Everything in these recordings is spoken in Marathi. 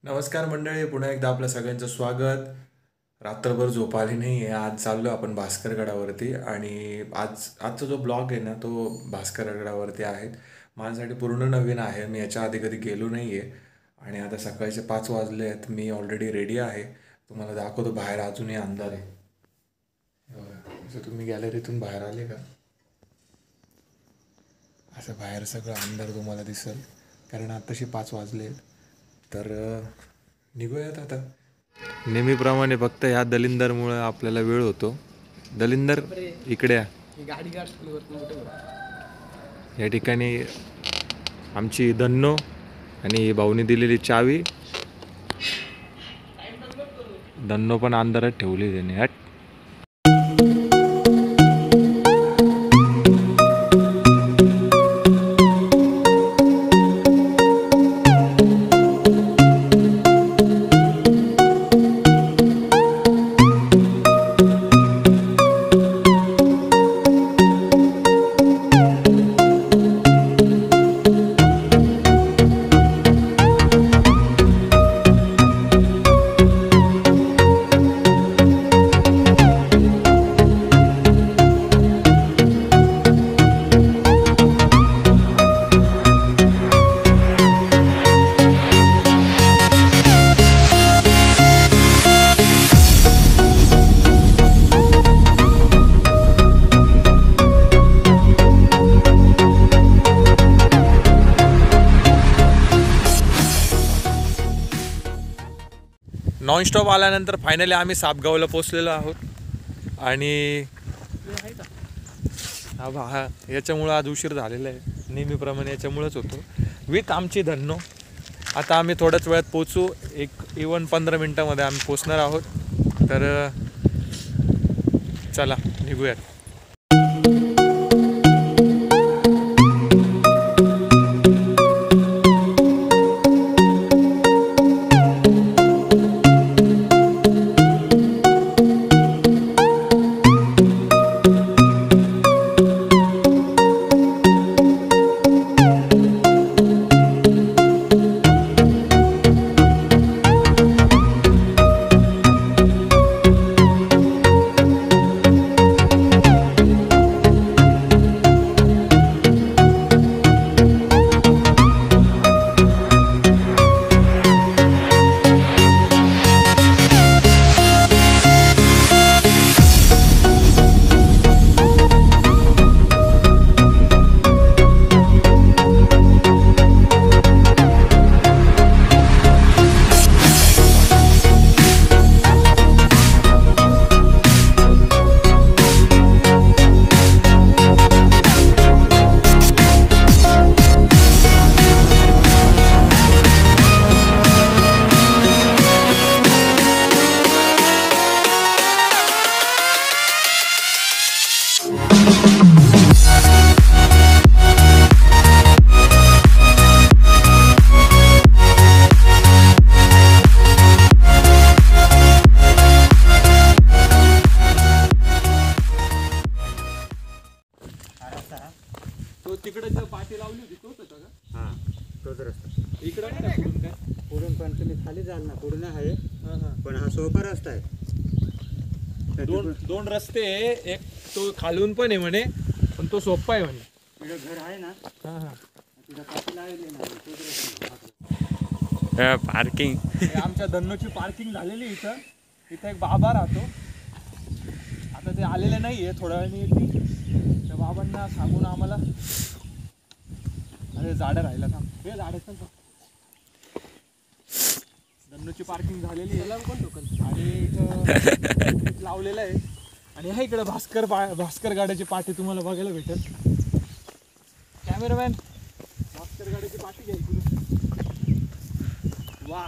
नमस्कार मंडळी, पुन्हा एकदा आपल्या सगळ्यांचं स्वागत. रात्रभर झोप आली नाही आहे. आज चाललो आपण भास्करगडावरती आणि आजचा जो ब्लॉग आहे ना तो भास्करगडावरती आहे. माझ्यासाठी पूर्ण नवीन आहे. मी याच्या आधी कधी गेलो नाही आहे आणि आता सकाळचे 5 वाजले आहेत. मी ऑलरेडी रेडी आहे. तुम्हाला दाखवतो. बाहेर अजूनही अंधार आहे. हे बघा, जसं तुम्ही गॅलरीतून बाहेर आले का असं बाहेर सगळं अंधार तुम्हाला दिसेल, कारण आत्ताशी 5 वाजले आहेत. तर निघूयात आता. नेहमीप्रमाणे फक्त ह्या दलिंदरमुळं आपल्याला वेळ होतो. दलिंदर इकडे या. या ठिकाणी आमची धन्नो आणि भाऊनी दिलेली चावी. धन्नो पण अंधारात ठेवली त्याने. हट. नॉनस्टॉप आल्यानंतर फायनली आम्ही सापगावला पोचलेलो आहोत. आणि हा याच्यामुळं आज उशीर झालेला आहे. नेहमीप्रमाणे याच्यामुळंच होतो. विथ आमची धन्नो. आता आम्ही थोड्याच वेळात पोचू. इवन 15 मिनटामध्ये आम्ही पोचणार आहोत. तर चला निघूयात. तिकडे पाठी लावली होती तोच होता का? हां, तोच रस्ता. इकडं नाही पुढून काय? पुढून पण तुम्ही खाली जाल ना, पुढून आहे. पण हा सोपा रस्ता आहे. दोन रस्ते आहे. एक तो खालून पण आहे म्हणे, पण तो सोपा आहे म्हणे. तुझं घर आहे ना, तुझ्या पाठी लावली ना, तोच रस्ता. पार्किंग. आमच्या धन्नोची पार्किंग झालेली इथं. इथं एक बाबा राहतो. आता ते आलेले नाही आहे, थोड्या वेळाने येतील. त्या बाबांना सांगून आम्हाला. अरे झाडं राहिला थांब. हे झाडं चल. धन्नोची पार्किंग झालेली आहे आणि इथं लावलेलं आहे. आणि हा इकडं भास्कर गाड्याची पाठी तुम्हाला बघायला भेटेल. कॅमेरामॅन, भास्कर गाड्याची पाठी घ्यायची. वा.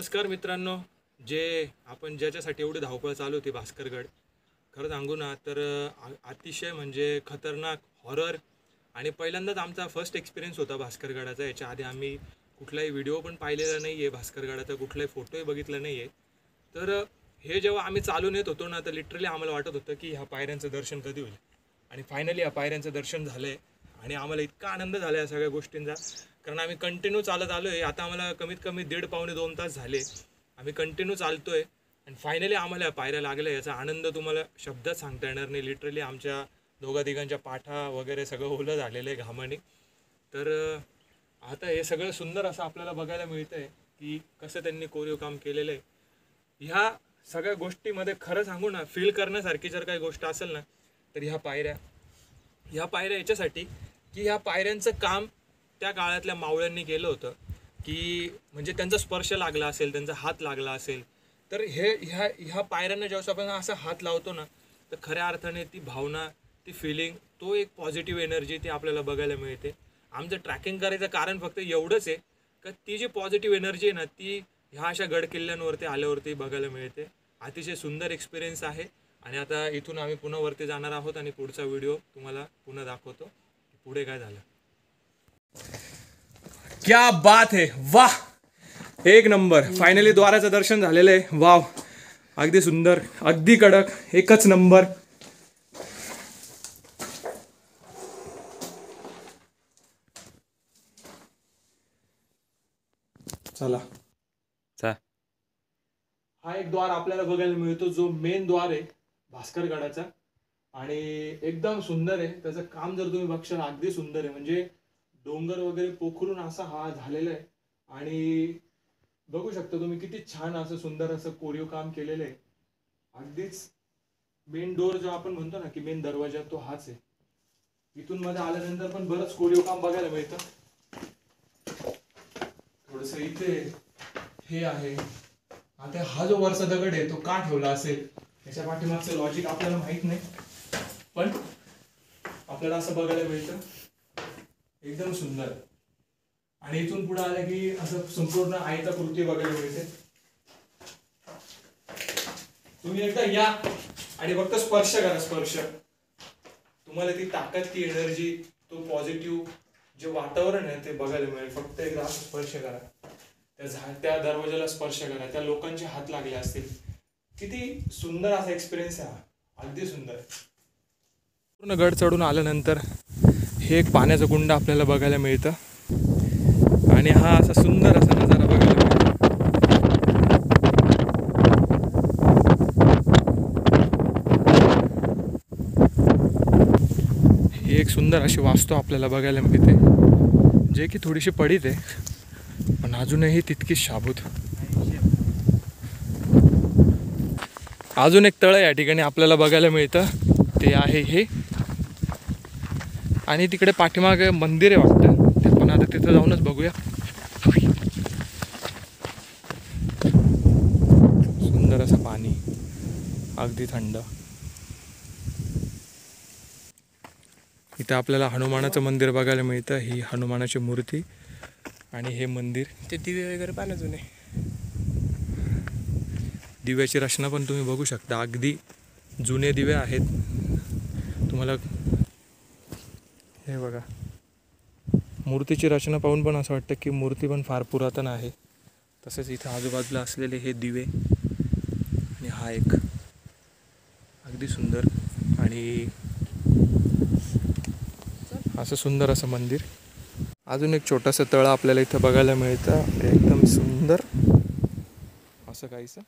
नमस्कार मित्रांनो, जे आपण ज्याच्यासाठी एवढी धावपळ चालू होती भास्करगड, खरं सांगू ना तर अतिशय म्हणजे खतरनाक हॉरर आणि पहिल्यांदाच आमचा फर्स्ट एक्सपिरियन्स होता भास्करगडाचा. याच्या आधी आम्ही कुठलाही व्हिडिओ पण पाहिलेला नाही आहे भास्करगडाचा, कुठलाही फोटोही बघितला नाही आहे. तर हे जेव्हा आम्ही चालून येत होतो ना तर लिटरली आम्हाला वाटत होतं की ह्या पायऱ्यांचं दर्शन कधी होईल. आणि फायनली या पायऱ्यांचं दर्शन झालं आहे आणि आम्हाला इतका आनंद झाला या सगळ्या गोष्टींचा, कारण आम्ही कंटिन्यू चालत आलो आहे. आता आम्हाला कमीत कमी 1.5-2 तास झाले आम्ही कंटिन्यू चालतो आहे आणि फायनली आम्हाला या पायऱ्या लागल्या. याचा आनंद तुम्हाला शब्दात सांगता येणार नाही. लिटरली आमच्या दोघा तिघांच्या पाठा वगैरे सगळं ओलं झालेलं आहे घामाने. तर आता हे सगळं सुंदर असं आपल्याला बघायला मिळतं आहे की कसं त्यांनी कोरीव काम केलेलं आहे. ह्या सगळ्या गोष्टीमध्ये खरं सांगू ना, फील करण्यासारखी जर काही गोष्ट असेल ना तर ह्या पायऱ्या याच्यासाठी की ह्या पायऱ्यांचं काम त्या काळातल्या मावळ्यांनी केलं होतं, की म्हणजे त्यांचा स्पर्श लागला असेल, त्यांचा हात लागला असेल तर ह्या पायऱ्यांना जेव्हा आपण असा हात लावतो ना तर खऱ्या अर्थाने ती भावना, ती फिलिंग, तो एक पॉझिटिव्ह एनर्जी ती आपल्याला बघायला मिळते. आमचं ट्रॅकिंग करायचं कारण फक्त एवढंच आहे का ती जी पॉझिटिव्ह एनर्जी आहे ना ती ह्या अशा गड किल्ल्यांवरती आल्यावरती बघायला मिळते. अतिशय सुंदर एक्सपिरियन्स आहे. आणि आता इथून आम्ही पुन्हा वरती जाणार आहोत आणि पुढचा व्हिडिओ तुम्हाला पुन्हा दाखवतो की पुढे काय झालं. क्या बात है, वाह, एक नंबर. फायनली द्वाराचं दर्शन झालेलं आहे. वाव, अगदी सुंदर, अगदी कडक, एकच नंबर. चला, हा एक द्वार आपल्याला बघायला मिळतो जो मेन द्वार आहे भास्करगडाचा आणि एकदम सुंदर आहे. त्याचं काम जर तुम्ही बघशाल अगदी सुंदर आहे. म्हणजे डोंगर वगैरे पोखरून असा हा झालेला आहे आणि बघू शकता तुम्ही किती छान असं सुंदर असं कोरीव काम केलेलं आहे. अगदीच मेन डोर जो आपण म्हणतो ना की मेन दरवाजा तो हाच आहे. इथून मध्ये आल्यानंतर पण बरंच कोरीव काम बघायला मिळतं. थोडस इथे हे आहे. आता हा जो वरचा दगड आहे तो का ठेवला असेल याच्या पाठीमागचं लॉजिक आपल्याला माहित नाही, पण आपल्याला असं बघायला मिळतं. एकदम सुंदर. आणि इथून पुढे आलं की असं संपूर्ण आयता कृती बघायला मिळते. तुम्ही एकदा या आणि फक्त स्पर्श करा. स्पर्श तुम्हाला ती ताकद, ती एनर्जी, तो पॉझिटिव्ह जे वातावरण आहे ते बघायला मिळेल. फक्त एकदा असं स्पर्श करा, त्या दरवाजाला स्पर्श करा, त्या लोकांचे हात लागले असतील. किती सुंदर असा एक्सपिरियन्स आहे हा, अगदी सुंदर. पूर्ण गड चढून आल्यानंतर हे एक पाण्याचं कुंड आपल्याला बघायला मिळतं आणि हा असा सुंदर असा नजारा बघायला मिळतो. ही एक सुंदर अशी वास्तू आपल्याला बघायला मिळते, जे की थोडीशी पडीत आहे पण अजूनही तितकीच शाबूत. अजून एक तळ या ठिकाणी आपल्याला बघायला मिळतं, ते आहे हे. आणि तिकडे पाठीमागे मंदिर आहे वाटतं, ते पण आता तिथं जाऊनच बघूया. सुंदर असं पाणी, अगदी थंड. इथं आपल्याला हनुमानाचं मंदिर बघायला मिळतं. ही हनुमानाची मूर्ती आणि हे मंदिर. ते दिवे वगैरे पाना जुने, दिव्याची रचना पण तुम्ही बघू शकता. अगदी जुने दिवे आहेत. तुम्हाला हे बघा, मूर्तीची रचना पाहून पण असं वाटतं की मूर्ती पण फार पुरातन आहे. तसेच इथं आजूबाजूला असलेले हे दिवे आणि हा एक अगदी सुंदर आणि असं सुंदर असं मंदिर. अजून एक छोटंसं तळं आपल्याला इथं बघायला मिळतं, एकदम सुंदर असं काहीसं.